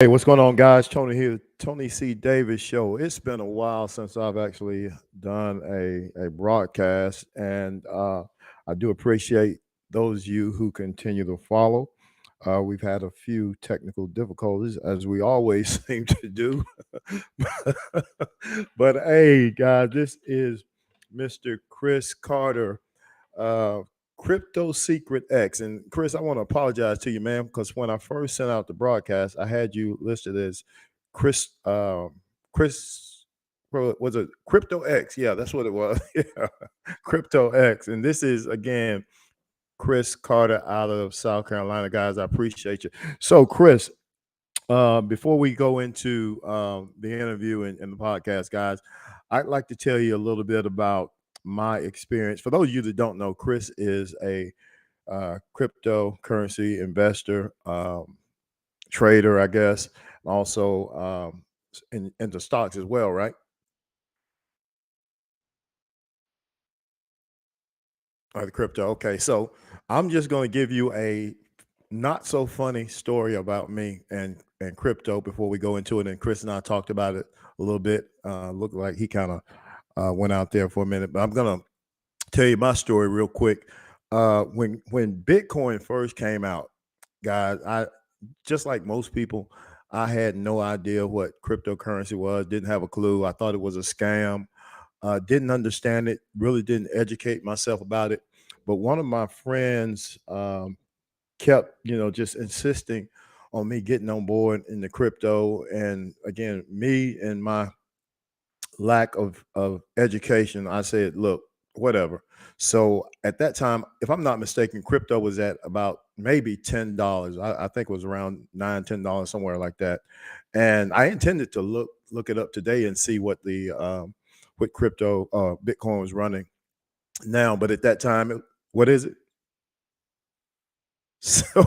Hey, what's going on, guys? Tony here, Tony C. Davis Show. It's been a while since I've actually done a broadcast, and I do appreciate those of you who continue to follow. We've had a few technical difficulties, as we always seem to do. But hey, guys, this is Mr. Chris Carter, uh, Crypto Secret X. And Chris, I want to apologize to you, man, because when I first sent out the broadcast, I had you listed as Chris, Chris, was it Crypto X? Yeah, that's what it was. Yeah, Crypto X. And this is again Chris Carter out of South Carolina, guys. I appreciate you. So, Chris, before we go into the interview and the podcast, guys, I'd like to tell you a little bit about my experience. For those of you that don't know, Chris is a cryptocurrency investor, trader, I guess, also into stocks as well, right? The crypto. Okay, so I'm just going to give you a not so funny story about me and crypto before we go into it. And Chris and I talked about it a little bit. Looked like he kind of went out there for a minute, but I'm gonna tell you my story real quick. When Bitcoin first came out, guys, I just like most people, I had no idea what cryptocurrency was. Didn't have a clue. I thought it was a scam. Didn't understand it. Really didn't educate myself about it. But one of my friends kept, just insisting on me getting on board in the crypto. And again, me and my lack of education, I said, look, whatever. So at that time, if I'm not mistaken, crypto was at about maybe $10. I think it was around $9, $10, somewhere like that. And I intended to look it up today and see what the what crypto Bitcoin was running now. But at that time, what is it? So,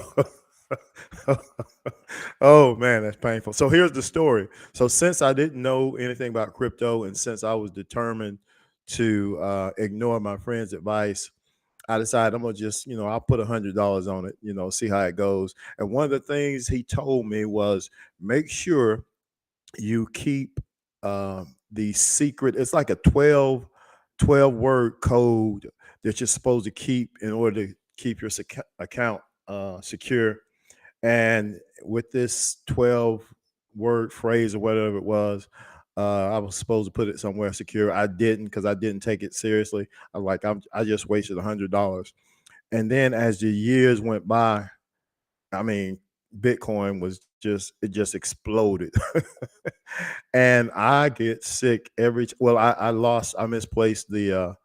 oh man, that's painful. So here's the story. So since I didn't know anything about crypto, and since I was determined to ignore my friend's advice, I decided I'm gonna just, I'll put $100 on it, see how it goes. And one of the things he told me was make sure you keep the secret. It's like a 12 word code that you're supposed to keep in order to keep your account secure. And with this 12 word phrase or whatever it was, I was supposed to put it somewhere secure. I didn't because I didn't take it seriously. I just wasted $100. And then as the years went by, I mean, Bitcoin was just exploded. And I get sick well, I misplaced the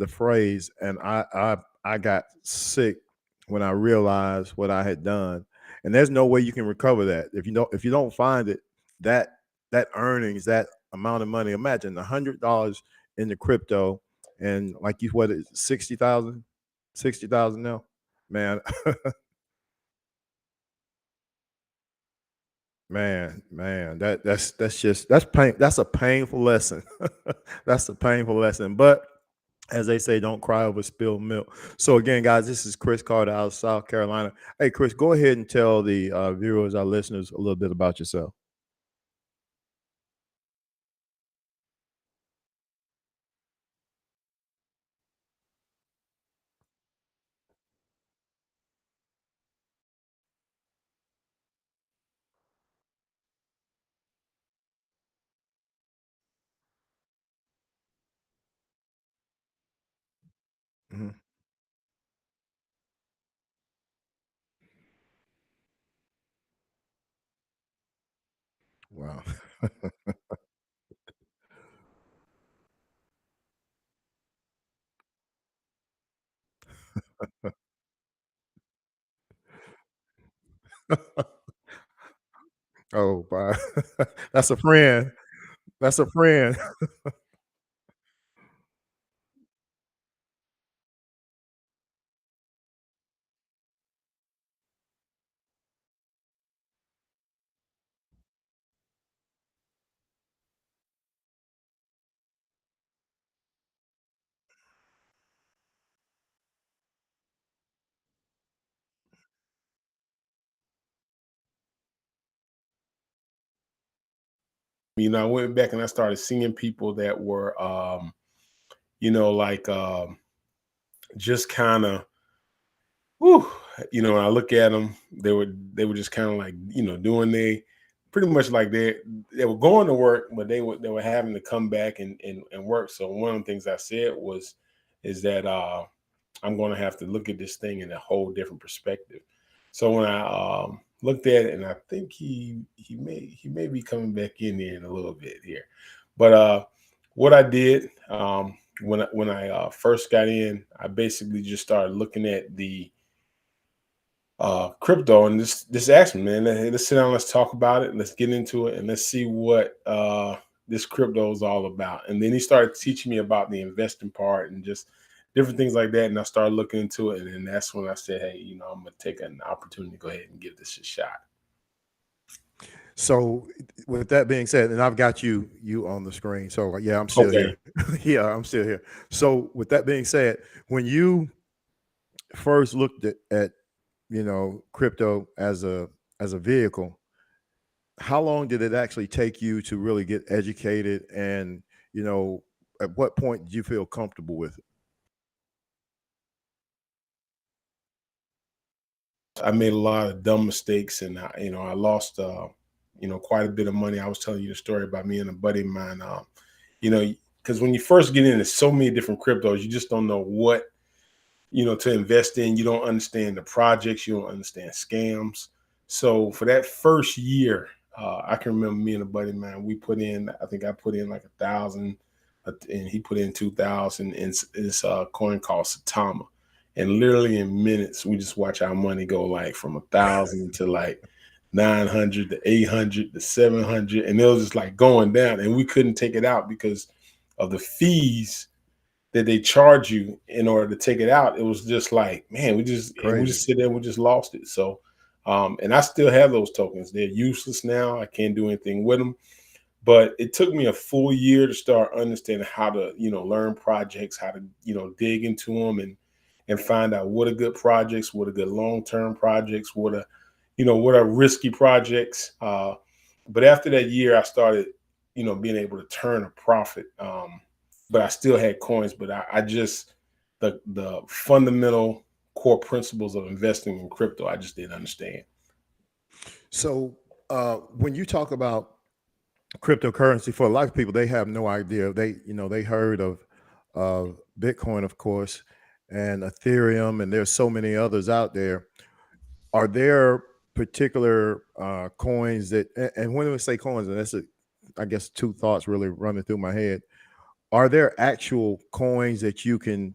phrase, and I got sick when I realized what I had done. And there's no way you can recover that. If you don't find it, that that earnings, that amount of money, imagine $100 in the crypto, and like you what is it, 60,000? 60,000 now? Man, man, that's pain. That's a painful lesson. That's a painful lesson. But as they say, don't cry over spilled milk. So again, guys, this is Chris Carter out of South Carolina. Hey, Chris, go ahead and tell the viewers, our listeners, a little bit about yourself. Mhm. Wow. Oh, wow. That's a friend. That's a friend. I went back and I started seeing people that were, like, just kind of, whew, when I look at them, they were just kind of like, doing they pretty much like they were going to work, but they were having to come back and work. So one of the things I said is that I'm going to have to look at this thing in a whole different perspective. So when I looked at it, and I think he may be coming back in there in a little bit here, but what I did when I first got in, I basically just started looking at the crypto and this asked me, man, let's sit down, let's talk about it, let's get into it, and let's see what this crypto is all about. And then he started teaching me about the investing part and just different things like that. And I started looking into it, and then that's when I said, hey, I'm gonna take an opportunity to go ahead and give this a shot. So with that being said, and I've got you on the screen. So yeah, I'm still Okay. here. Yeah, I'm still here. So with that being said, when you first looked at crypto as a vehicle, how long did it actually take you to really get educated, and you know at what point did you feel comfortable with it? I made a lot of dumb mistakes, and I lost quite a bit of money. I was telling you the story about me and a buddy of mine. You know, because when you first get in, there's so many different cryptos, you just don't know what to invest in. You don't understand the projects, you don't understand scams. So for that first year, I can remember me and a buddy of mine, we put in, I think I put in like 1,000, and he put in 2,000 in this coin called Satama. And literally in minutes, we just watch our money go like from 1,000 to like 900 to 800 to 700. And it was just like going down, and we couldn't take it out because of the fees that they charge you in order to take it out. It was just like, man, we just Crazy. sit there and we just lost it. So, and I still have those tokens. They're useless now. I can't do anything with them. But it took me a full year to start understanding how to, learn projects, how to, dig into them and find out what are good projects, what are good long-term projects, what are risky projects. But after that year, I started, being able to turn a profit. But I still had coins, but I just the fundamental core principles of investing in crypto, I just didn't understand. So when you talk about cryptocurrency, for a lot of people, they have no idea. They heard of Bitcoin, of course, and Ethereum, and there's so many others out there. Are there particular coins that, and when we say coins, and I guess two thoughts really running through my head. Are there actual coins that you can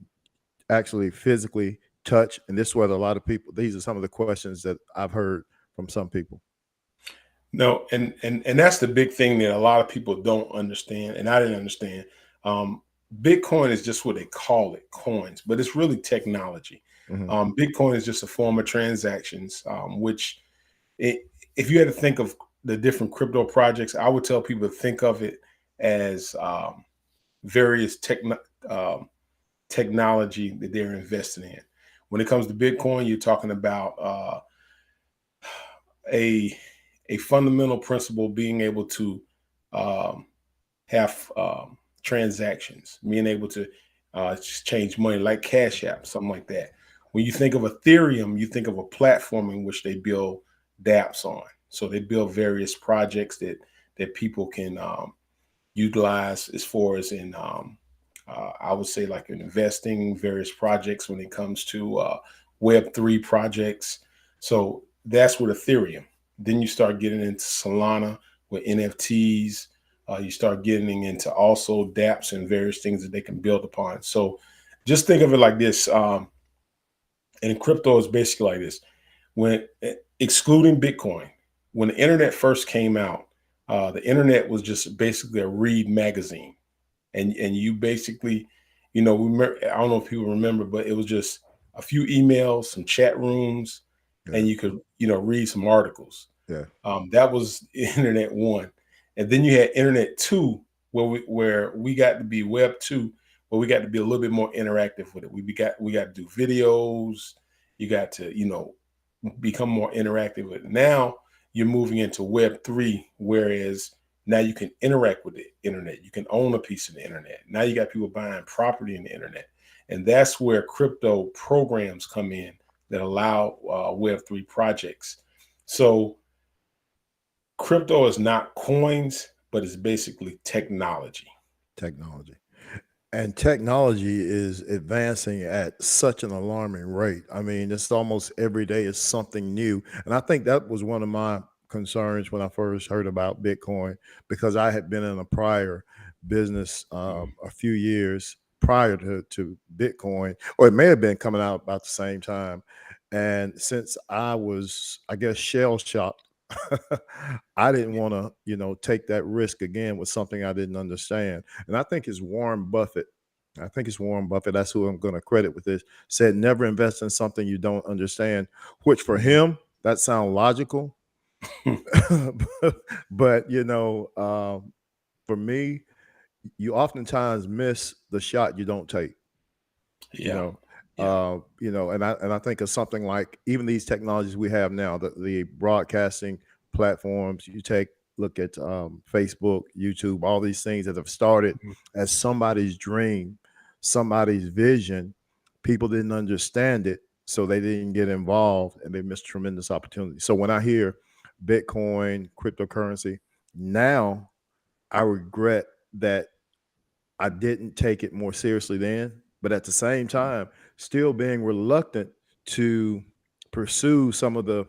actually physically touch? And this is what a lot of people, these are some of the questions that I've heard from some people. No, and that's the big thing that a lot of people don't understand, and I didn't understand. Um, Bitcoin is just what they call it, coins, but it's really technology. Hmm. Bitcoin is just a form of transactions, which it, if you had to think of the different crypto projects, I would tell people to think of it as various um, technology that they're investing in. When it comes to Bitcoin, you're talking about a a fundamental principle being able to um, have transactions, being able to just change money like Cash App, something like that. When you think of Ethereum, you think of a platform in which they build dApps on. So they build various projects that people can utilize as far as in I would say like in investing, various projects when it comes to Web3 projects. So that's with Ethereum. Then you start getting into Solana with NFTs. You start getting into also dApps and various things that they can build upon. So just think of it like this. And crypto is basically like this. When excluding Bitcoin, when the internet first came out, the internet was just basically a read magazine, and you basically, remember, I don't know if people remember, but it was just a few emails, some chat rooms, Yeah. and you could, read some articles. Yeah. That was internet one, and then you had internet two, where we got to be web two, where we got to be a little bit more interactive with it. We got to do videos. You got to become more interactive with it. Now you're moving into web three, whereas Now you can interact with the internet. You can own a piece of the internet. Now you got people buying property in the internet. And that's where crypto programs come in that allow Web3 projects. So crypto is not coins, but it's basically technology. Technology. And technology is advancing at such an alarming rate. I mean, it's almost every day is something new. And I think that was one of my concerns when I first heard about Bitcoin, because I had been in a prior business a few years prior to Bitcoin, or it may have been coming out about the same time. And since I was, I guess, shell shocked, I didn't want to, take that risk again with something I didn't understand. And I think it's Warren Buffett. I think it's Warren Buffett. That's who I'm going to credit with this. Said never invest in something you don't understand, which for him, that sounds logical. But, for me, you oftentimes miss the shot you don't take. Yeah. And I think of something like even these technologies we have now, the broadcasting platforms. You look at Facebook, YouTube, all these things that have started as somebody's dream, somebody's vision. People didn't understand it, so they didn't get involved, and they missed tremendous opportunity. So when I hear Bitcoin, cryptocurrency, now I regret that I didn't take it more seriously then, but at the same time, still being reluctant to pursue some of the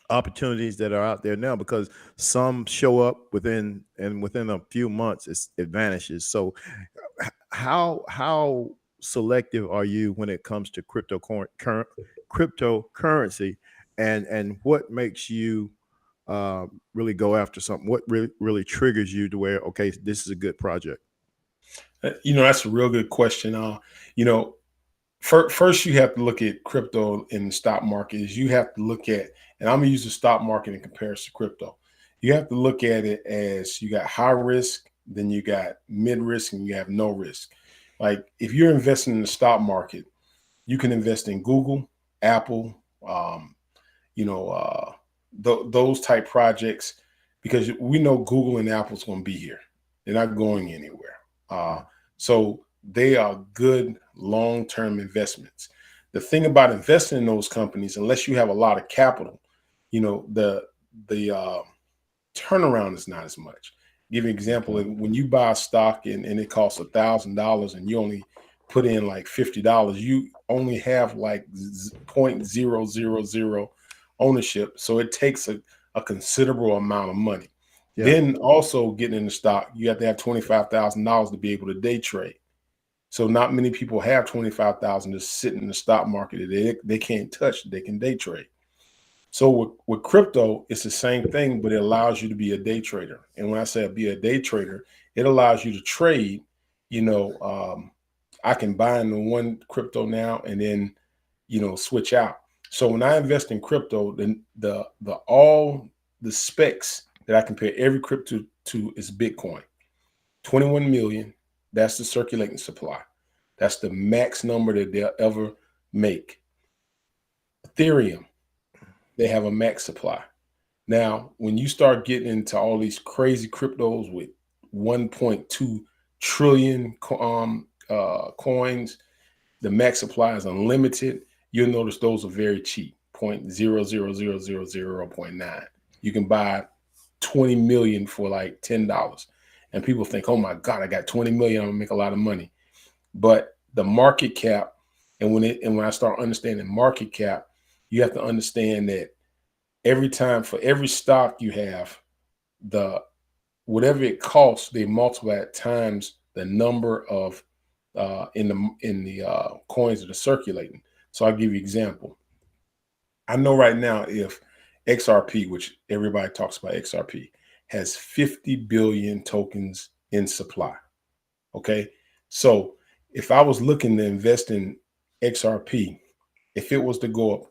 opportunities that are out there now, because some show up within a few months it vanishes. So how selective are you when it comes to cryptocurrency, and what makes you really go after something? What really triggers you to where, okay, this is a good project? That's a real good question. First you have to look at crypto in the stock market. Is you have to look at, and I'm gonna use the stock market in comparison to crypto. You have to look at it as you got high risk, then you got mid risk, and you have no risk. Like if you're investing in the stock market, you can invest in Google, Apple, those type projects, because we know Google and Apple's going to be here. They're not going anywhere. So they are good long-term investments. The thing about investing in those companies, unless you have a lot of capital, the turnaround is not as much. Give you an example. When you buy a stock and it costs $1,000 and you only put in like $50, you only have like 0.000 ownership. So it takes a considerable amount of money. Yeah. Then also getting in the stock, you have to have $25,000 to be able to day trade. So not many people have $25,000 to sit in the stock market. They can't touch, they can day trade. So with crypto, it's the same thing, but it allows you to be a day trader. And when I say be a day trader, it allows you to trade. I can buy into one crypto now and then, switch out. So when I invest in crypto, then all the specs that I compare every crypto to is Bitcoin. 21 million. That's the circulating supply. That's the max number that they'll ever make. Ethereum, they have a max supply. Now, when you start getting into all these crazy cryptos with 1.2 trillion coins, the max supply is unlimited. You'll notice those are very cheap, 0.00000.9. You can buy 20 million for like $10. And people think, oh my God, I got 20 million, I'm gonna make a lot of money. But the market cap, and when I start understanding market cap, you have to understand that for every stock you have, whatever it costs, they multiply it times the number of in the coins that are circulating. So I'll give you an example. I know right now if XRP, which everybody talks about XRP, has 50 billion tokens in supply. Okay. So if I was looking to invest in XRP, if it was to go up,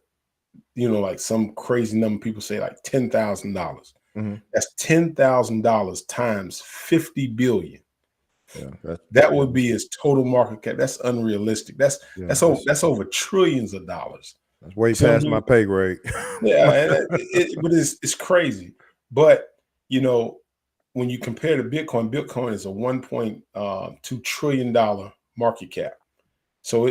like some crazy number, people say like $10,000, that's $10,000 times 50 billion. Yeah, that would be his total market cap. That's unrealistic. That's over trillions of dollars. That's way past my pay grade. Yeah, but it's crazy. But when when you compare to Bitcoin, Bitcoin is a $1.2 trillion market cap. So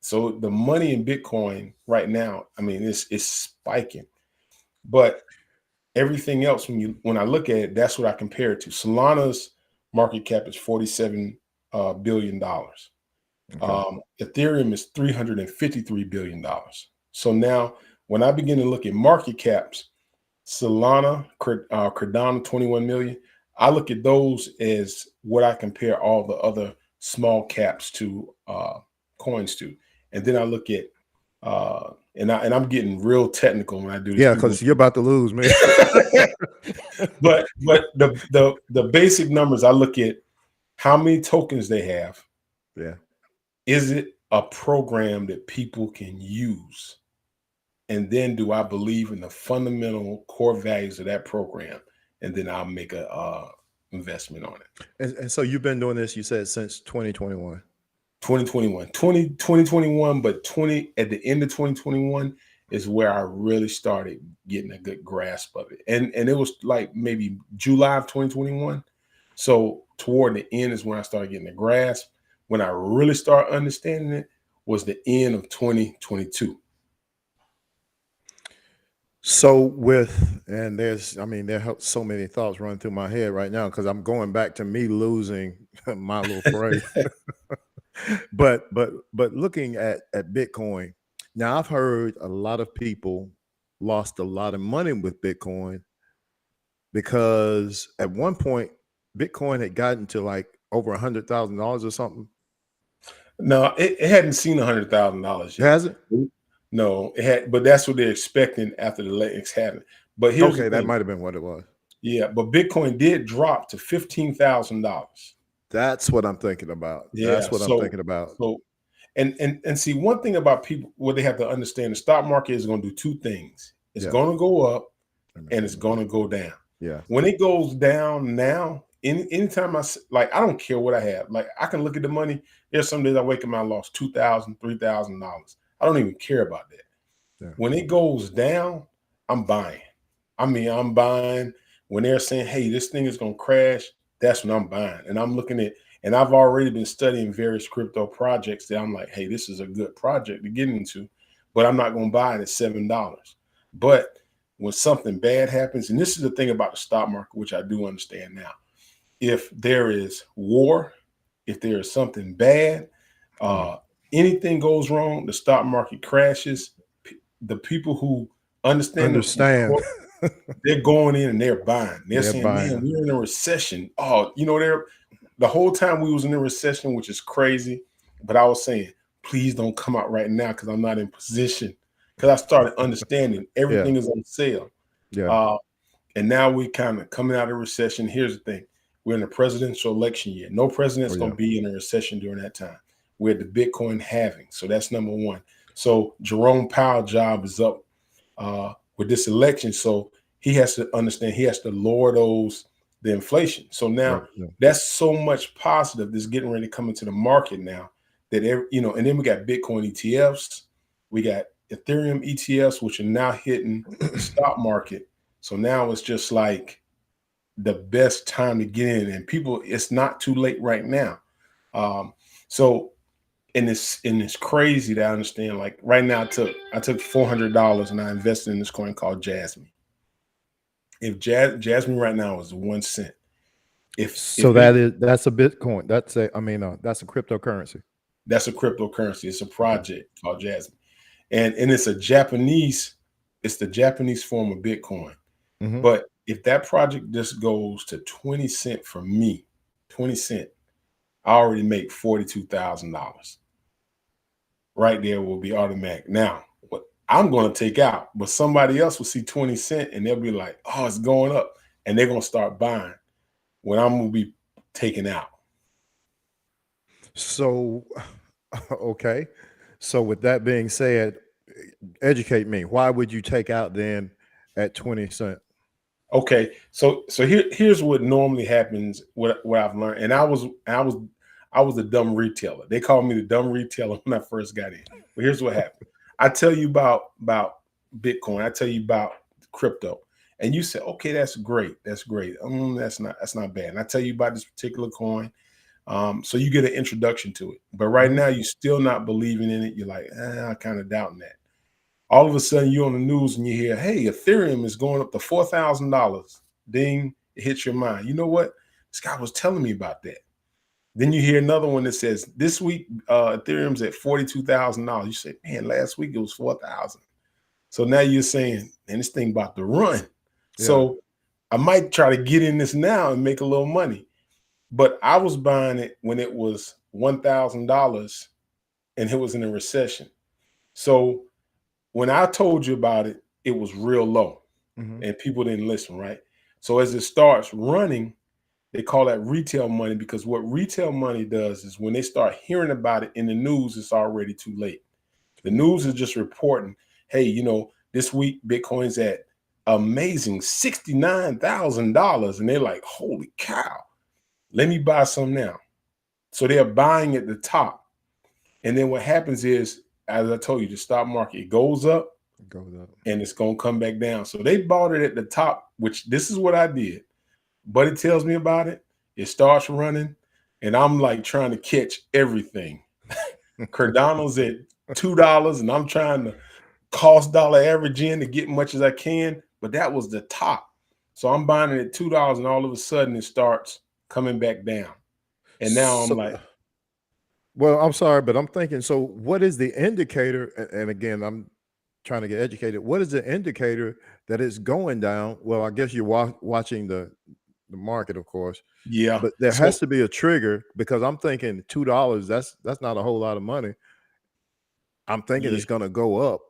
so the money in Bitcoin right now, I mean, it's spiking. But everything else, when I look at it, that's what I compare it to. Solana's market cap is $47 billion. Ethereum is $353 billion. So now when I begin to look at market caps, Solana, Cardano, 21 million, I look at those as what I compare all the other small caps to coins to. And then I look at and I'm getting real technical when I do this. Yeah, because you're about to lose, man. but the basic numbers, I look at how many tokens they have. Yeah. Is it a program that people can use? And then do I believe in the fundamental core values of that program? And then I'll make a investment on it. And so you've been doing this, you said, since 2021. 2021, but at the end of 2021 is where I really started getting a good grasp of it. And it was like maybe July of 2021. So toward the end is when I started getting the grasp. When I really started understanding it was the end of 2022. So there are so many thoughts running through my head right now because I'm going back to me losing my little parade. but looking at Bitcoin, now I've heard a lot of people lost a lot of money with Bitcoin because at one point Bitcoin had gotten to like over $100,000 or something. No, it hadn't seen $100,000 yet. Has it? No, it had, but that's what they're expecting after the elections happened. But here's okay, that might have been what it was. Yeah, but Bitcoin did drop to $15,000. That's what I'm thinking about. Yeah, that's what I'm thinking about. So, and see, one thing about people, what they have to understand, the stock market is going to do two things. It's going to go up and it's going to go down. Yeah. When it goes down now, anytime I don't care what I have. Like I can look at the money. There's some days I wake up and I lost $2,000, $3,000. I don't even care about that. Yeah. When it goes down, I'm buying. I mean, I'm buying when they're saying, hey, this thing is going to crash. That's when I'm buying. And I'm looking at, and I've already been studying various crypto projects that I'm like, hey, this is a good project to get into, but I'm not going to buy it at $7. But when something bad happens, and this is the thing about the stock market, which I do understand now, if there is war, if there is something bad, anything goes wrong, the stock market crashes. The people who understand. They're going in and they're buying. They're saying, man, we're in a recession. Oh, the whole time we was in a recession, which is crazy. But I was saying, please don't come out right now because I'm not in position. Because I started understanding everything is on sale. Yeah. And now we kind of coming out of recession. Here's the thing. We're in a presidential election year. No president's going to be in a recession during that time. We're at the Bitcoin halving. So that's number one. So Jerome Powell's job is up with this election. So he has to understand, he has to lower the inflation. So now that's so much positive that's getting ready to come into the market now that, and then we got Bitcoin ETFs. We got Ethereum ETFs, which are now hitting the stock market. So now it's just like the best time to get in, and people, it's not too late right now. And it's crazy to understand. Like right now, I took $400 and I invested in this coin called Jasmine. If Jasmine right now is 1 cent, that's a Bitcoin. That's a cryptocurrency. That's a cryptocurrency. It's a project called Jasmine, and it's the Japanese form of Bitcoin. Mm-hmm. But if that project just goes to 20 cent for me, 20 cent, I already make $42,000. Right there will be automatic. Now, what I'm going to take out, but somebody else will see 20 cent and they'll be like, oh, it's going up. And they're going to start buying when I'm going to be taken out. So, okay. So with that being said, educate me. Why would you take out then at 20 cent? Okay. So here's what normally happens, what I've learned. And I was a dumb retailer. They called me the dumb retailer when I first got in. But here's what happened. I tell you about Bitcoin. I tell you about crypto. And you say, okay, that's great. That's great. That's not bad. And I tell you about this particular coin. So you get an introduction to it. But right Mhm. now, you're still not believing in it. You're like, I kind of doubting that. All of a sudden, you're on the news and you hear, hey, Ethereum is going up to $4,000. Ding, it hits your mind. You know what? This guy was telling me about that. Then you hear another one that says, this week, Ethereum's at $42,000. You say, man, last week it was 4,000. So now you're saying, man, this thing about to run. Yeah. So I might try to get in this now and make a little money. But I was buying it when it was $1,000 and it was in a recession. So when I told you about it, it was real low Mhm. and people didn't listen, right? So as it starts running, they call that retail money, because what retail money does is when they start hearing about it in the news, it's already too late. The news is just reporting, hey, this week Bitcoin's at amazing $69,000. And they're like, holy cow, let me buy some now. So they're buying at the top. And then what happens is, as I told you, the stock market, it goes up It goes up. and it's going to come back down. So they bought it at the top, which this is what I did. Buddy tells me about it. It starts running, and I'm like trying to catch everything. Cardano's at $2, and I'm trying to cost dollar average in to get much as I can, but that was the top. So I'm buying it at $2, and all of a sudden it starts coming back down. And now I'm So, like, well, I'm sorry, but I'm thinking, so what is the indicator? And again, I'm trying to get educated. What is the indicator that it's going down? Well, I guess you're watching the market, of course, yeah. but there has So to be a trigger, because I'm thinking $2. That's not a whole lot of money. I'm thinking yeah, it's going to go up.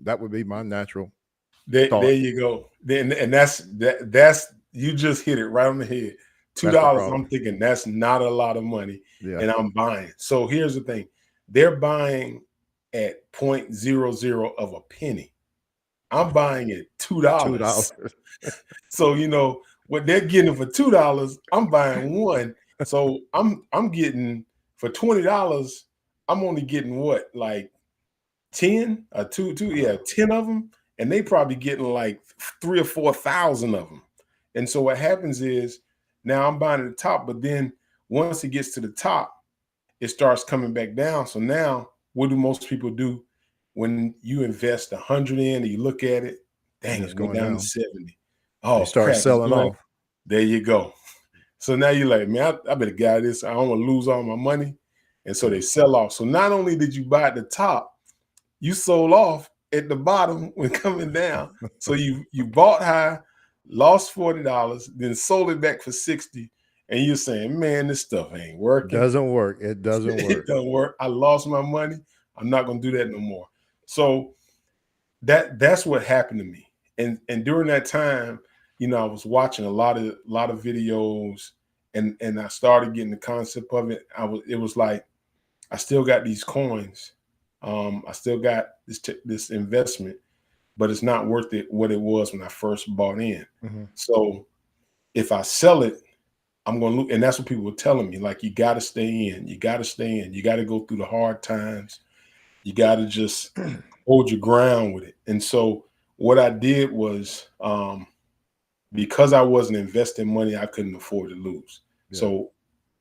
That would be my natural there thought. you go. Then and that's you just hit it right on the head. Two That's the dollars. problem. I'm thinking that's not a lot of money, Yeah, and I'm buying. So here's the thing: they're buying at .00 of a penny. I'm buying at two $2. dollars. So what they're getting for $2, I'm buying one. So I'm getting for $20. I'm only getting what, like 10 or yeah, 10 of them, and they probably getting like 3 or 4,000 of them. And so what happens is, now I'm buying at the top, but then once it gets to the top, it starts coming back down. So now what do most people do when you invest 100 in and you look at it? And Dang, it's it went going down to down. 70. They Oh start crap, it's selling going. off. There you go. So now you're like, man, I better get this. I don't want to lose all my money. And so Yeah. they sell off. So not only did you buy at the top, you sold off at the bottom when coming down. So you bought high, lost $40, then sold it back for 60. And you're saying, man, this stuff ain't working. Doesn't work. It doesn't It work. don't work. I lost my money. I'm not gonna do that no more. So that's what happened to me. And during that time, I was watching a lot of videos, and I started getting the concept of it. It was like, I still got these coins. I still got this investment, but it's not worth it what it was when I first bought in. Mhm. So if I sell it, I'm going to look, and that's what people were telling me. Like, you got to stay in. You got to stay in. You got to go through the hard times. You got to just hold your ground with it. And so what I did was, because I wasn't investing money I couldn't afford to lose. Yeah. So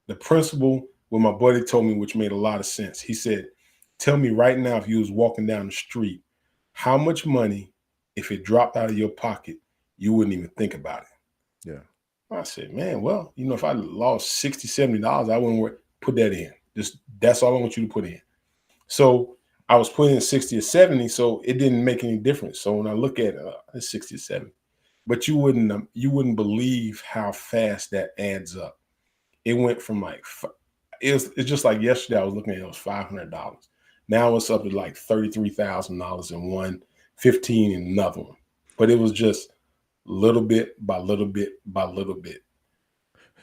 the principle, what my buddy told me, which made a lot of sense. He said, tell me right now, if you was walking down the street, how much money, if it dropped out of your pocket, you wouldn't even think about it. Yeah. I said, man, well, if I lost $60, $70, I wouldn't put that in. Just, that's all I want you to put in. So I was putting in 60 or 70, so it didn't make any difference. So when I look at it's 60 or 70, but you wouldn't believe how fast that adds up. It went from like, it's just like yesterday I was looking at it was $500. Now it's up to like $33,000 in one, 15 in another one. But it was just little bit by little bit by little bit.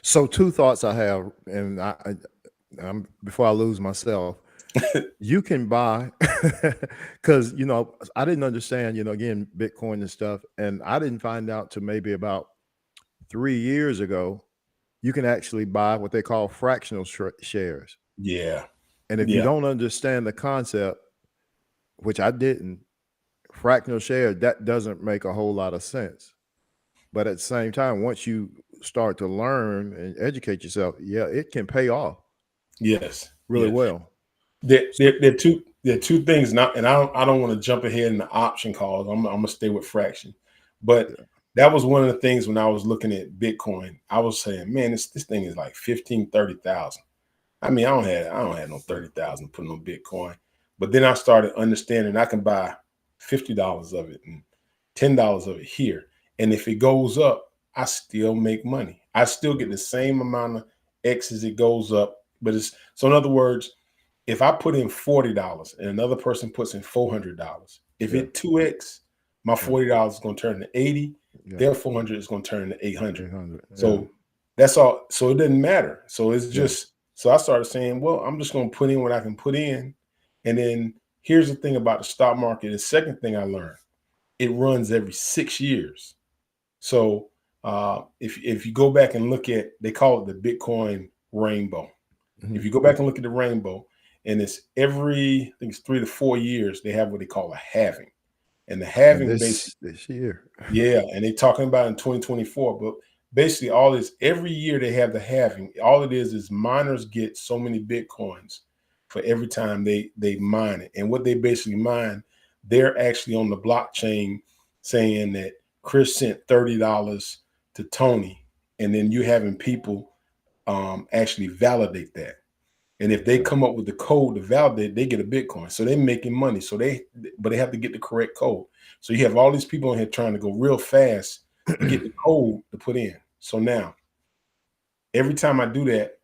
So two thoughts I have, and I'm before I lose myself. You can buy, because I didn't understand, again, Bitcoin and stuff, and I didn't find out till maybe about 3 years ago. You can actually buy what they call fractional shares, Yeah. and if you Yeah. don't understand the concept, which I didn't, fractional share, that doesn't make a whole lot of sense. But at the same time, once you start to learn and educate yourself, yeah, it can pay off Yes, really yeah. well. So There are two things now, and I don't want to jump ahead in the option calls. I'm gonna stay with fraction, but yeah, that was one of the things when I was looking at Bitcoin. I was saying, man, this thing is like 15, 30,000. I mean, I don't have no 30,000 to put on Bitcoin. But then I started understanding I can buy $50 of it and $10 of it here. And if it goes up, I still make money. I still get the same amount of X as it goes up. But it's so in other words, if I put in $40 and another person puts in $400, if yeah, it 2X, my yeah, $40 is going to turn to 80, yeah, their 400 is going to turn to 800. 800. Yeah, So that's all. So it doesn't matter. So it's yeah, just, so I started saying, well, I'm just going to put in what I can put in. And then here's the thing about the stock market. The second thing I learned, it runs every 6 years. So if you go back and look at, they call it the Bitcoin rainbow. If mhm. you go back and look at the rainbow, and it's every, I think it's 3 to 4 years, they have what they call a halving. And the And halving basically, this year, yeah, and they're talking about in 2024, but basically all this, every year they have the halving. All it is miners get so many Bitcoins for every time they mine it. And what they basically mine, they're actually on the blockchain saying that Chris sent $30 to Tony, and then you having people actually validate that. And if they yeah, come up with the code to validate, they get a Bitcoin. So they're making money. But they have to get the correct code. So you have all these people in here trying to go real fast to get the code to put in. So now, every time I do that,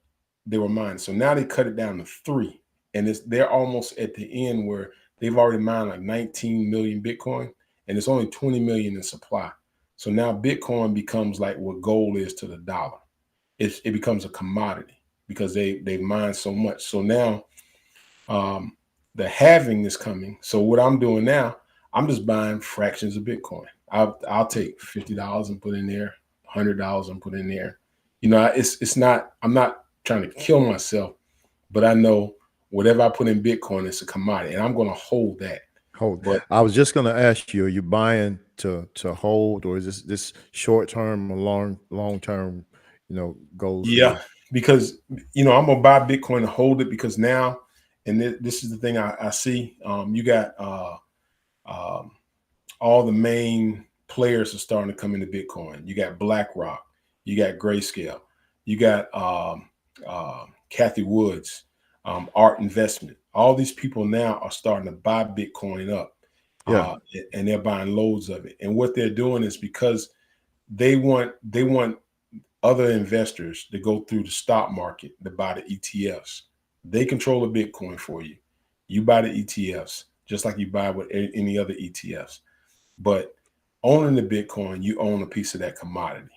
they were mine. So now they cut it down to 3, and they're almost at the end where they've already mined like 19 million Bitcoin, and it's only 20 million in supply. So now Bitcoin becomes like what gold is to the dollar. It becomes a commodity because they mine so much. So now um, the halving is coming. So what I'm doing now, I'm just buying fractions of Bitcoin. I'll take $50 and put in there, $100 and put in there. You know, it's not. I'm not trying to kill myself, but I know whatever I put in Bitcoin is a commodity, and I'm going to hold that. hold. But I was just going to ask you: are you buying to hold, or is this short term or long term, goals for yeah, you? because I'm gonna buy Bitcoin and hold it because now, and this is the thing I see. You got um, all the main players are starting to come into Bitcoin. You got BlackRock, you got Grayscale, you got Kathy Woods, Art Investment. All these people now are starting to buy Bitcoin up, Yeah, uh, and they're buying loads of it. And what they're doing is because they want other investors to go through the stock market to buy the ETFs. They control the Bitcoin for you. You buy the ETFs just like you buy with any other ETFs. But owning the Bitcoin, you own a piece of that commodity.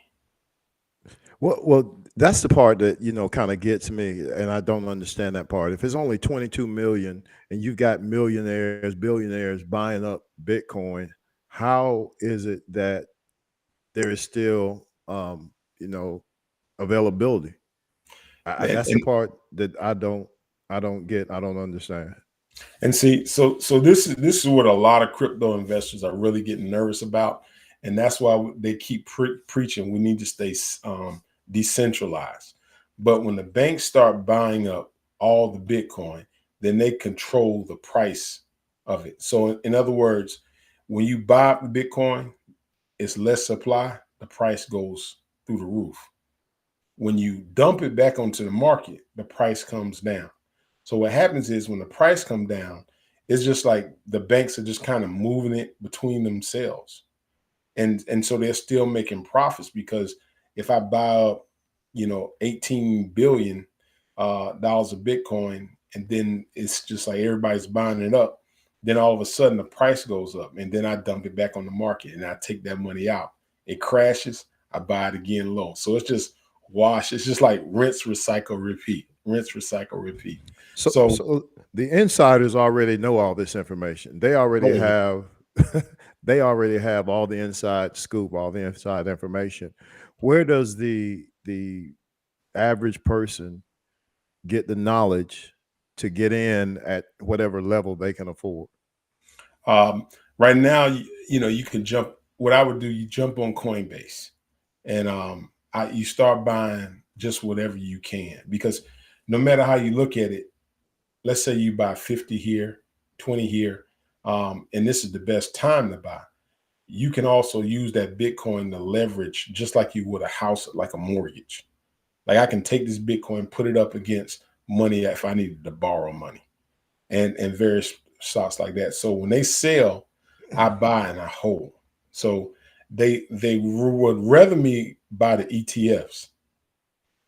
well, that's the part that kind of gets me, and I don't understand that part. If it's only 22 million, and you've got millionaires, billionaires buying up Bitcoin, how is it that there is still, you know, availability? And, That's the part that I don't get. I don't understand. and see, so this is what a lot of crypto investors are really getting nervous about, and that's why they keep preaching we need to stay decentralized. But when the banks start buying up all the Bitcoin, then they control the price of it. So in other words, when you buy up the Bitcoin, it's less supply, the price goes through the roof. When you dump it back onto the market, the price comes down. So what happens is when the price come down, it's just like the banks are just kind of moving it between themselves. And so they're still making profits because if I buy up, 18 billion dollars of Bitcoin, and then it's just like everybody's buying it up, then all of a sudden the price goes up, and then I dump it back on the market and I take that money out. It crashes, I buy it again low. So it's just wash. It's just like rinse, recycle, repeat, rinse, recycle, repeat. So, So, so the insiders already know all this information. They already oh yeah. have, they already have all the inside scoop, all the inside information. Where does the average person get the knowledge to get in at whatever level they can afford? Um, right now, you can jump. What I would do, you jump on Coinbase. and you start buying just whatever you can, because no matter how you look at it, let's say you buy 50 here, 20 here, and this is the best time to buy. You can also use that Bitcoin to leverage just like you would a house, like a mortgage. Like I can take this Bitcoin, put it up against money if I needed to borrow money, and various stocks like that. So when they sell, I buy and I hold. So they would rather me buy the ETFs,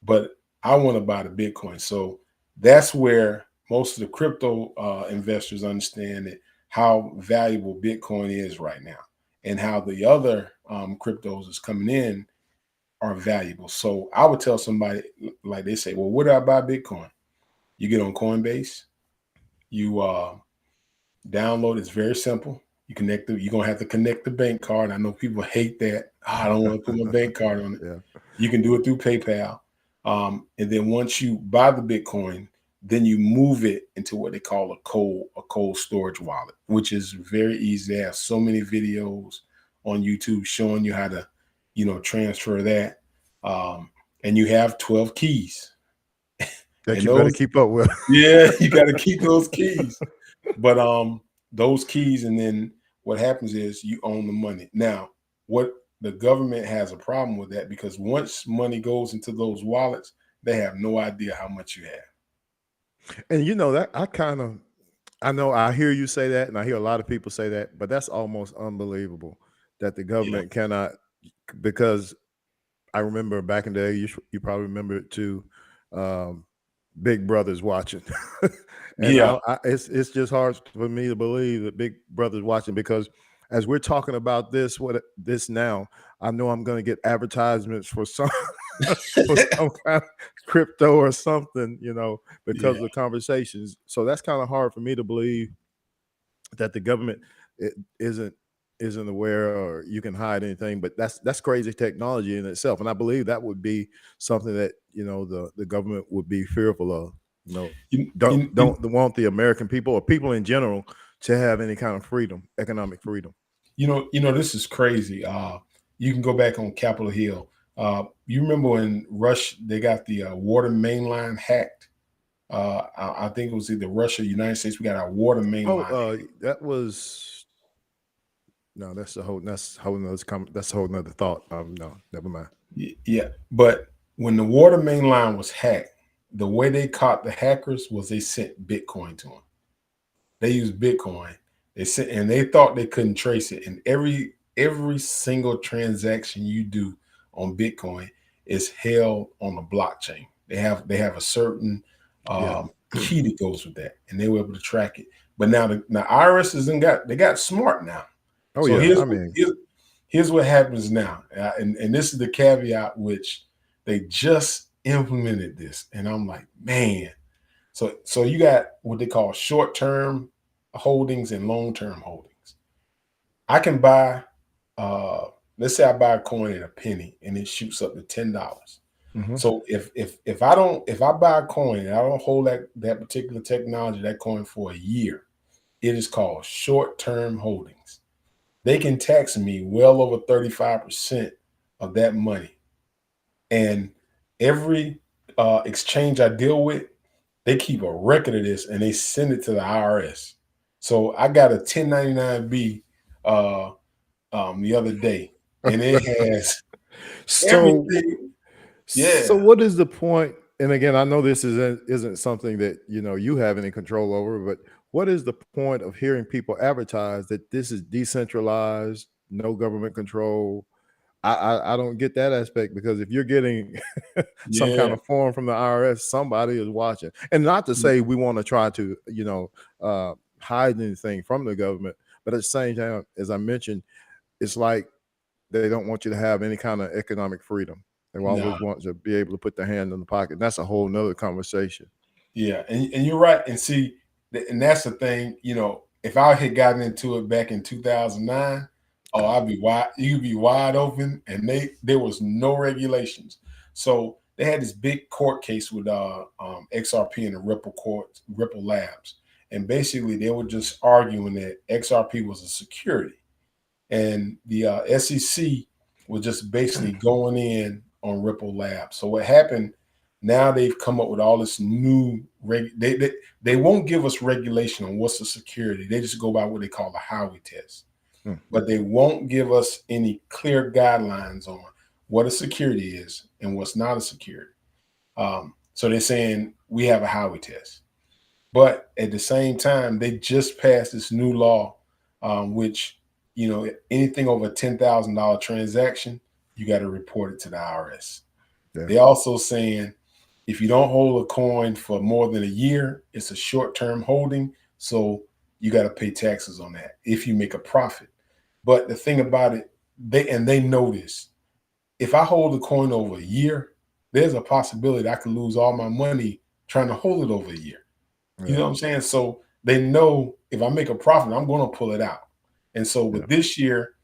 but I want to buy the Bitcoin. So that's where most of the crypto investors understand that how valuable Bitcoin is right now, and how the other cryptos is coming in are valuable. So I would tell somebody, like they say, well, where do I buy Bitcoin? You get on Coinbase, you download. It's very simple. You're gonna have to connect the bank card. I know people hate that. "Ah, I don't want to put my bank card on it." Yeah. You can do it through PayPal. And then once you buy the Bitcoin, then you move it into what they call a cold storage wallet, which is very easy. They have so many videos on YouTube showing you how to, transfer that. Um, and you have 12 keys. That And you better those, keep up with. yeah, you got to keep those keys. But those keys, and then what happens is you own the money. Now, what the government has a problem with that, because once money goes into those wallets, they have no idea how much you have. And that I know I hear you say that, and I hear a lot of people say that, but that's almost unbelievable that the Yeah. government cannot, because I remember back in the day, you probably remember it too. Um, Big Brother's watching, and Yeah. it's just hard for me to believe that Big Brother's watching, because as we're talking about this now, I know I'm going to get advertisements for some for some kind of crypto or something, because Yeah. of the conversations. So that's kind of hard for me to believe that the government I- isn't isn't aware, or you can hide anything. But that's crazy technology in itself, and I believe that would be something that the government would be fearful of. You know, You, don't you, you, don't want the American people or people in general to have any kind of freedom, economic freedom. this is crazy. You can go back on Capitol Hill. You remember when they got the water main line hacked? I think it was either Russia, United States. We got our water main Oh, line. that was no. That's a whole nother thought. No, never mind. Yeah, but when the water main line was hacked, the way they caught the hackers was they sent Bitcoin to them. They used Bitcoin. And they thought they couldn't trace it. And every single transaction you do on Bitcoin is held on the blockchain. They have a certain Yeah. key that goes with that, and they were able to track it. But now the IRS they got smart now. Oh So yeah. I mean, here's what happens now, and this is the caveat, which they just implemented this, and I'm like, man. So you got what they call short term holdings and long term holdings. I can buy, uh, let's say I buy a coin at a penny and it shoots up to $10. mhm. So if I buy a coin and I don't hold that particular technology, that coin, for a year, it is called short term holdings. They can tax me well over 35% of that money. And every exchange I deal with, they keep a record of this and they send it to the IRS. So I got a 1099B the other day, and it has So everything. So Yeah, what is the point? And again, I know this isn't something that you have any control over, but what is the point of hearing people advertise that this is decentralized, no government control? I don't get that aspect, because if you're getting some kind yeah, of form from the IRS, somebody is watching. And not to say we want to try to, hide anything from the government, but at the same time, as I mentioned, it's like they don't want you to have any kind of economic freedom. They no, always want to be able to put their hand in the pocket. That's a whole nother conversation. yeah, and you're right. And see, and that's the thing. If I had gotten into it back in 2009, oh, I'd be wide. You'd be wide open, and there was no regulations. So they had this big court case with XRP and the Ripple Labs, and basically they were just arguing that XRP was a security, and the SEC was just basically going in on Ripple Labs. So what happened? Now they've come up with all this new they won't give us regulation on what's a security. They just go by what they call the Howey test, Hmm. but they won't give us any clear guidelines on what a security is and what's not a security. So they're saying we have a Howey test, but at the same time, they just passed this new law, which anything over a $10,000 transaction, you got to report it to the IRS. Yeah. They're also saying if you don't hold a coin for more than a year, it's a short-term holding, so you got to pay taxes on that if you make a profit. But the thing about it, they know this. If I hold a coin over a year, there's a possibility I could lose all my money trying to hold it over a year. You know what I'm saying? So they know if I make a profit, I'm going to pull it out. And so with this year,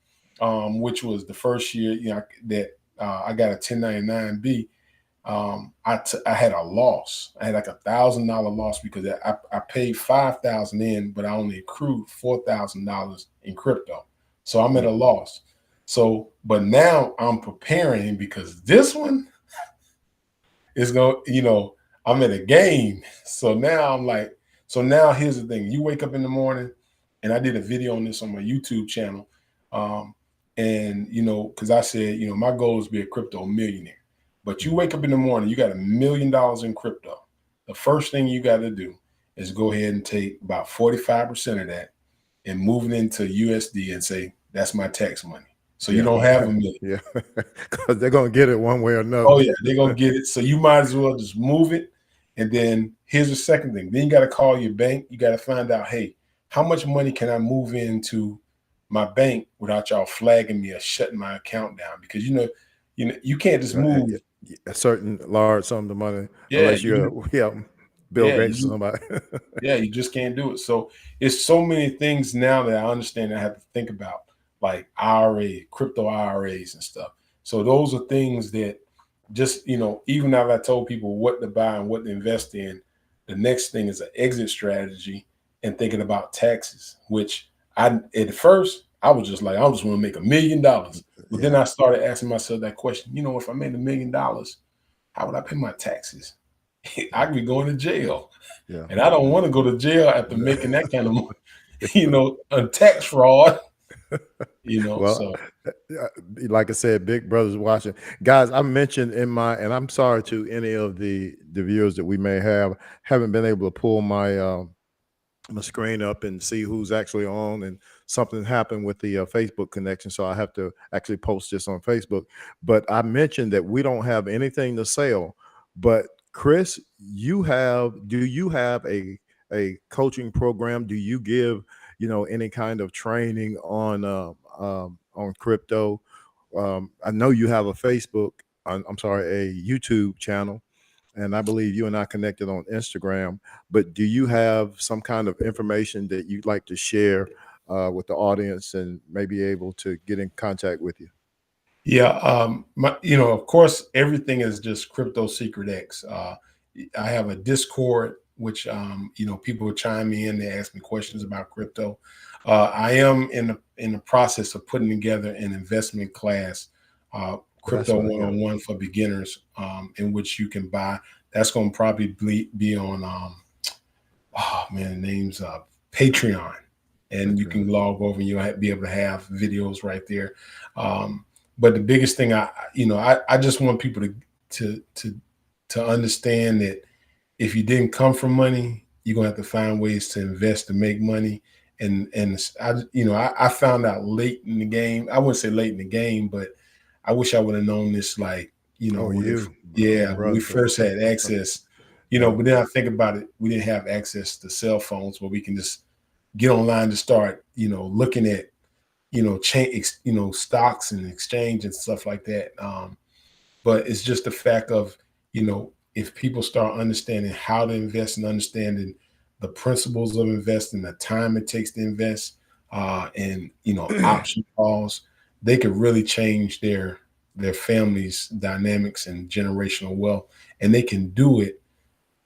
which was the first year, that I got a 1099B, I had a loss. I had like $1,000 loss because I paid 5,000 in, but I only accrued $4,000 in crypto. So I'm at a loss. So, but now I'm preparing because this one is going, I'm at a game. So now I'm like, so now here's the thing. You wake up in the morning, and I did a video on this on my YouTube channel. And, because I said, my goal is to be a crypto millionaire. But you wake up in the morning, you got $1 million in crypto. The first thing you got to do is go ahead and take about 45% of that and move it into USD and say, that's my tax money. So you don't have $1 million. Yeah, because they're going to get it one way or another. Oh, yeah, they're going to get it. So you might as well just move it. And then here's the second thing. Then you got to call your bank. You got to find out, hey, how much money can I move into my bank without y'all flagging me or shutting my account down? Because, you can't just move a certain large sum of money unless you're Bill Gates or somebody. Yeah, you just can't do it. So it's so many things now that I understand I have to think about, like IRA, crypto IRAs and stuff. So those are things that just, even now I told people what to buy and what to invest in, the next thing is an exit strategy and thinking about taxes, which at first I was just like, I just want to make $1 million. But then I started asking myself that question, if I made $1 million, how would I pay my taxes? I could be going to jail. Yeah. And I don't want to go to jail after making that kind of money, on tax fraud. Well, so like I said, Big Brother's watching. Guys, I mentioned and I'm sorry to any of the viewers that we may haven't been able to pull my my screen up and see who's actually on, and something happened with the Facebook connection, so I have to actually post this on Facebook. But I mentioned that we don't have anything to sell. But Chris, do you have a coaching program? Do you give any kind of training on crypto? I know you have a Facebook, I'm sorry, a YouTube channel, and I believe you and I connected on Instagram. But do you have some kind of information that you'd like to share with the audience and maybe able to get in contact with you? Yeah, of course, everything is just Crypto Secret X. I have a Discord, which people will chime in, they ask me questions about crypto. I am in the process of putting together an investment class, Crypto 101 for beginners, in which you can buy. That's going to probably be on the name's Patreon, and you can log over and you'll be able to have videos right there. But the biggest thing I just want people to understand that if you didn't come from money, you're gonna have to find ways to invest to make money. And I found out late in the game. I wouldn't say late in the game, but I wish I would have known this when we first had access. But then I think about it, we didn't have access to cell phones where we can just get online to start, looking at stocks and exchange and stuff like that. But it's just the fact of, if people start understanding how to invest and understanding the principles of investing, the time it takes to invest, and option calls, they could really change their family's dynamics and generational wealth. And they can do it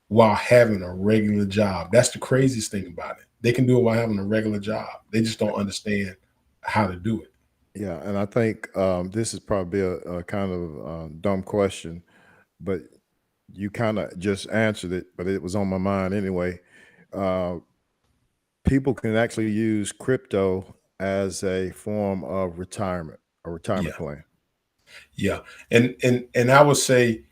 while having a regular job. That's the craziest thing about it. They can do it while having a regular job. They just don't understand how to do it. Yeah, and I think this is probably a kind of dumb question, but you kind of just answered it, but it was on my mind anyway. Uh, People can actually use crypto as a form of retirement, a Yeah. retirement plan. Yeah, and I would say,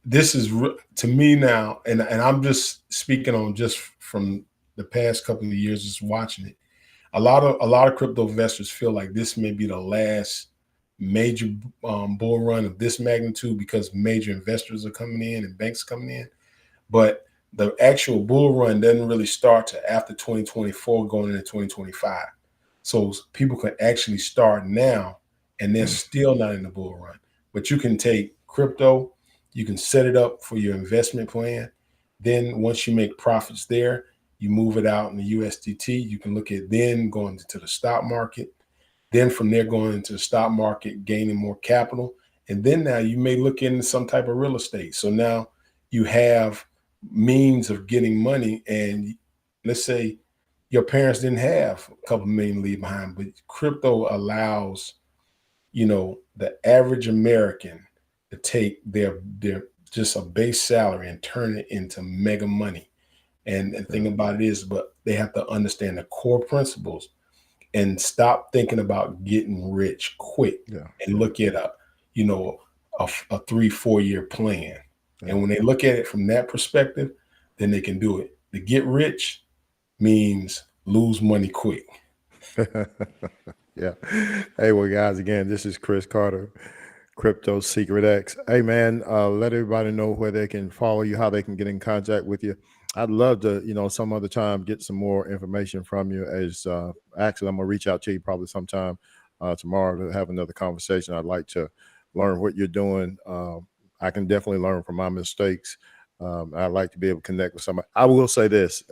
this is to me now, and I'm just speaking on just from the past couple of years, just watching it. A lot of crypto investors feel like this may be the last major bull run of this magnitude because major investors are coming in and banks coming in. But the actual bull run doesn't really start till after 2024, going into 2025. So people can actually start now and they're still not in the bull run. But you can take crypto, you can set it up for your investment plan. Then once you make profits there, you move it out in the USDT. You can look at then going to the stock market. Then from there, going into the stock market, gaining more capital. And then now you may look into some type of real estate. So now you have means of getting money. And let's say your parents didn't have a couple million to leave behind, but crypto allows, the average American to take their just a base salary and turn it into mega money. And the thing Yeah, about it is, but they have to understand the core principles and stop thinking about getting rich quick yeah, and look at you know, a 3, 4 year plan. And yeah. when they look at it from that perspective, then they can do it. To get rich means lose money quick. Yeah. Hey, well, guys, again, this is Chris Carter, Crypto Secret X. Hey, man, let everybody know where they can follow you, how they can get in contact with you. I'd love to, some other time get some more information from you. As actually, I'm gonna reach out to you probably sometime tomorrow to have another conversation. I'd like to learn what you're doing. I can definitely learn from my mistakes. I'd like to be able to connect with somebody. I will say this: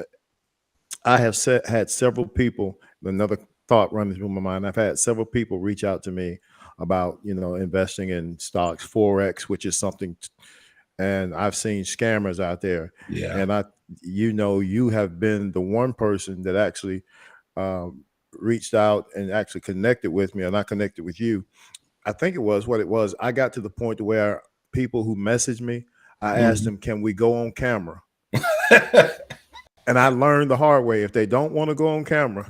I have had several people. Another thought running through my mind. I've had several people reach out to me about investing in stocks, forex, which is something. And I've seen scammers out there, Yeah. and you have been the one person that actually um, reached out and actually connected with me, and I connected with you. I think it was what it was. I got to the point to where people who messaged me, I asked Mhm. them, "Can we go on camera?" And I learned the hard way. If they don't want to go on camera,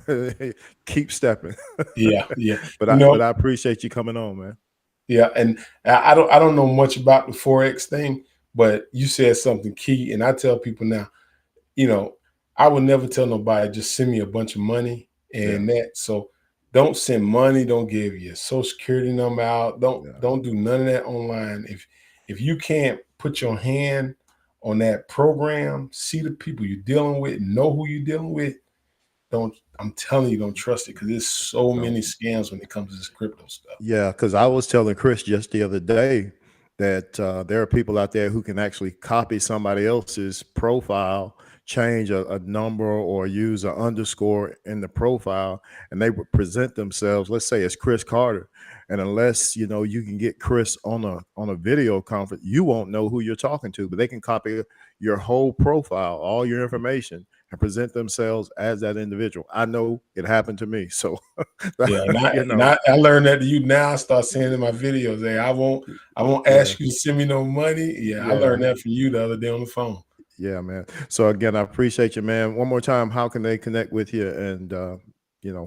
keep stepping. Yeah, yeah. but You I know, but I appreciate you coming on, man. Yeah, and I don't know much about the forex thing, but you said something key, and I tell people now, you know, I would never tell nobody just send me a bunch of money Yeah, and that. So don't send money, don't give your social security number out, don't yeah. don't do none of that online. If you can't put your hand on that program, see the people you're dealing with, know who you're dealing with, don't I'm telling you, don't trust it because there's so No. many scams when it comes to this crypto stuff. Yeah, because I was telling Chris just the other day that there are people out there who can actually copy somebody else's profile, change a number or use an underscore in the profile, and they would present themselves. Let's say it's Chris Carter, and unless you can get Chris on a video conference, you won't know who you're talking to. But they can copy your whole profile, all your information, and present themselves as that individual. I know it happened to me, so Yeah, and I you and know. I, I learned that you now start saying in my videos, hey, I won't Yeah, ask you to send me no money. Yeah, I yeah, learned that from you the other day on the phone. yeah, man. So again, I appreciate you, man. One more time, how can they connect with you and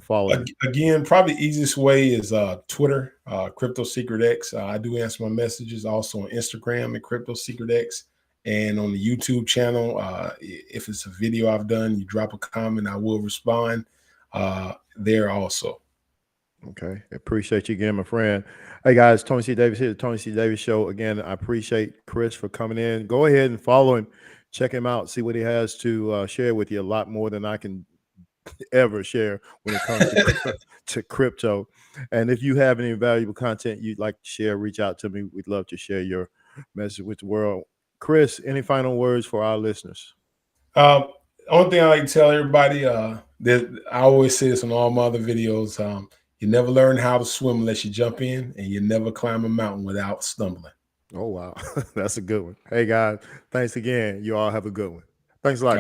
follow you? Again, probably easiest way is Twitter, Crypto Secret X. I do answer my messages also on Instagram at Crypto Secret X, and on the YouTube channel. If it's a video I've done, you drop a comment, I will respond there also. Okay. Appreciate you again, my friend. Hey guys, Tony C. Davis here, the Tony C. Davis Show. Again, I appreciate Chris for coming in. Go ahead and follow him. Check him out. See what he has to share with you. A lot more than I can ever share when it comes to to crypto. And if you have any valuable content you'd like to share, reach out to me. We'd love to share your message with the world. Chris, any final words for our listeners? Uh, Only thing I like to tell everybody, that I always say this on all my other videos, you never learn how to swim unless you jump in, and you never climb a mountain without stumbling. Oh wow, that's a good one. Hey guys, thanks again. You all have a good one. Thanks a lot.